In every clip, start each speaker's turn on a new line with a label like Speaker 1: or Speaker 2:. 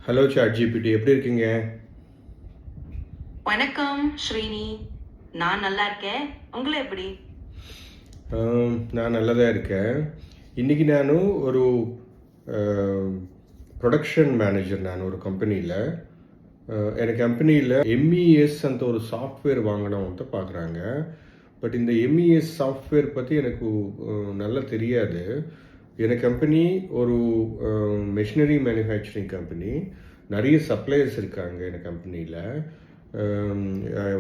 Speaker 1: Hello chat GPT, எப்படி இருக்கீங்க?
Speaker 2: வணக்கம் ஸ்ரீனி, நான் நல்லா இருக்கேன். உங்களை எப்படி?
Speaker 1: நான் நல்லதாக இருக்கேன். இன்றைக்கி நான் ஒரு ப்ரொடக்ஷன் மேனேஜர். நான் ஒரு கம்பெனியில் எனக்கு கம்பெனியில் எம்இஎஸ் அந்த ஒரு சாஃப்ட்வேர் வாங்கினவங்க பார்க்குறாங்க. பட் இந்த எம்இஎஸ் சாஃப்ட்வேர் பற்றி எனக்கு நல்லா தெரியாது. எனக்கு கம்பெனி ஒரு மெஷினரி மேனுஃபேக்சரிங் கம்பெனி. நிறைய சப்ளையர்ஸ் இருக்காங்க எனக்கு கம்பெனியில்.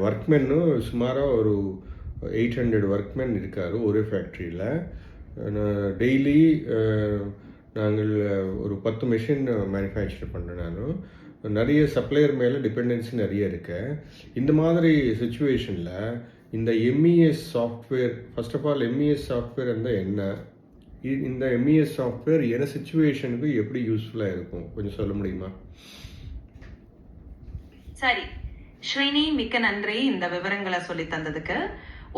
Speaker 1: ஒர்க்மென்னு சுமாராக ஒரு 800 ஒர்க்மென் இருக்கார் ஒரு ஃபேக்ட்ரியில். டெய்லி நாங்கள் ஒரு 10 மெஷின் மேனுஃபேக்சர் பண்ணுறேன். நான் நிறைய சப்ளையர் மேலே டிபெண்டன்சி நிறைய இருக்கேன். இந்த மாதிரி சுச்சுவேஷனில் இந்த MES software, first of all MES software இருந்தால் என்ன, இந்த எம்இஎஸ் சாஃப்ட்வேர் என்ன சுச்சுவேஷனுக்கு எப்படி யூஸ்ஃபுல்லாக இருக்கும், கொஞ்சம் சொல்ல முடியுமா?
Speaker 2: சரி ஸ்ரீனி, மிக்க நன்றி இந்த விவரங்களை சொல்லி தந்ததுக்கு.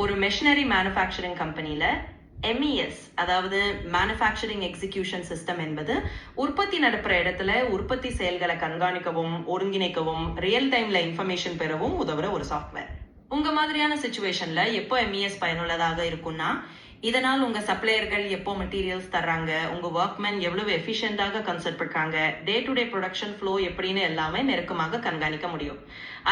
Speaker 2: ஒரு மெஷினரி மேனுஃபேக்சரிங் கம்பெனியில எம்இஎஸ், அதாவது மேனுஃபேக்சரிங் எக்ஸிகியூஷன் சிஸ்டம் என்பது உற்பத்தி நடப்புற இடத்துல உற்பத்தி செயல்களை கண்காணிக்கவும் ஒருங்கிணைக்கவும் ரியல் டைம்ல இன்ஃபர்மேஷன் பெறவும் உதவுற ஒரு சாஃப்ட்வேர். உங்க மாதிரியான சிச்சுவேஷன்ல எப்போ எம்இஎஸ் பயனுள்ளதாக இருக்கும்னா, இதனால் உங்க சப்ளையர்கள் எப்போ மெட்டீரியல்ஸ் தர்றாங்க, உங்க ஒர்க்மென் எவ்வளவு எஃபிஷியன்டாக கன்சல்ட் பண்றாங்க, day to day production flow எப்படின்னு எல்லாமே நெருக்கமாக கண்காணிக்க முடியும்.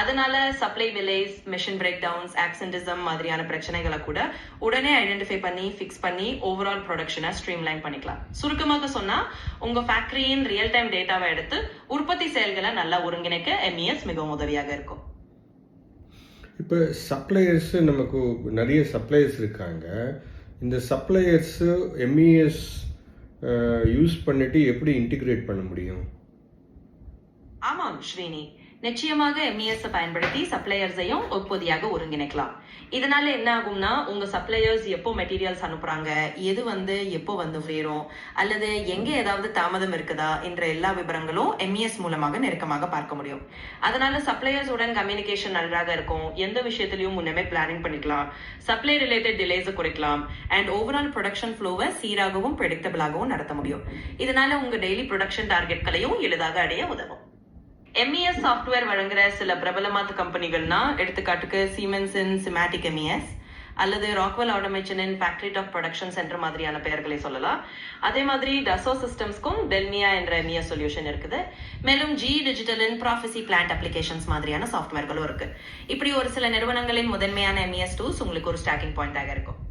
Speaker 2: அதனால supply delays, machine break downs, ஆக்சிடென்டிசம் மாதிரியான பிரச்சனைகளை கூட உடனே ஐடென்டிஃபை பண்ணி ஃபிக்ஸ் பண்ணி ஓவரால் ப்ரொடக்ஷனை ஸ்ட்ரீம்லைன் பண்ணிக்கலாம். சுருக்கமாக சொன்னா, உங்க ஃபேக்டரியின் ரியல் டைம் டேட்டாவை எடுத்து உற்பத்தி செயல்களை நல்லா ஒருங்கிணைக்க எம்இஎஸ் மிகவும் உதவியாக இருக்கும்.
Speaker 1: இப்போ சப்ளையர்ஸ், நமக்கு நிறைய சப்ளையர்ஸ் இருக்காங்க. இந்த சப்ளையர்ஸு எம்இஎஸ் யூஸ் பண்ணிட்டு எப்படி இன்டிகிரேட் பண்ண முடியும்?
Speaker 2: ஆமாம் ஸ்ரீனி, நிச்சயமாக எம்இஎஸ் பயன்படுத்தி சப்ளையர்ஸையும் ஒப்பதியாக ஒருங்கிணைக்கலாம். இதனால என்ன ஆகும்னா, உங்க சப்ளையர்ஸ் எப்போ மெட்டீரியல்ஸ் அனுப்புறாங்க, எது எப்போ சேரும், அல்லது எங்க ஏதாவது தாமதம் இருக்குதா என்ற எல்லா விவரங்களும் எம்இஎஸ் மூலமாக நெருக்கமாக பார்க்க முடியும். அதனால சப்ளையர்ஸ் உடன் கம்யூனிகேஷன் நன்றாக இருக்கும். எந்த விஷயத்திலையும் முன்னமே பிளானிங் பண்ணிக்கலாம், சப்ளை ரிலேட்டட் டிலேஸ் குறைக்கலாம், அண்ட் ஓவரால் ப்ரொடக்ஷன் ஃப்ளோவை சீராகவும் ப்ரெடிக்டபிளாகவும் நடத்த முடியும். இதனால உங்க டெய்லி ப்ரொடக்ஷன் டார்கெட்களையும் எளிதாக அடைய உதவும். எம்இஎஸ் சாஃப்ட்வேர் வழங்குற சில பிரபலமான கம்பெனிகள்னா, எடுத்துக்காட்டுக்கு சீமென்ஸின் சிமேட்டிக் எம்இஎஸ் அல்லது ராக்வெல் ஆட்டோமேஷனின் ஃபேக்டரி டாப் ப்ரொடக்ஷன் சென்டர் மாதிரியான பெயர்களை சொல்லலாம். அதே மாதிரி டசோ சிஸ்டம்ஸ்க்கும் டெல்மியா என்ற எம்இஎஸ் சொல்யூஷன் இருக்குது. மேலும் ஜி டிஜிட்டலின் ப்ராஃபசி பிளான்ட் அப்ளிகேஷன்ஸ் மாதிரியான சாஃப்ட்வேர்களும் இருக்கு. இப்படி ஒரு சில நிறுவனங்களின் முதன்மையான எம்இஎஸ் டூல்ஸ் உங்களுக்கு ஒரு ஸ்டார்டிங் பாயிண்டாக இருக்கும்.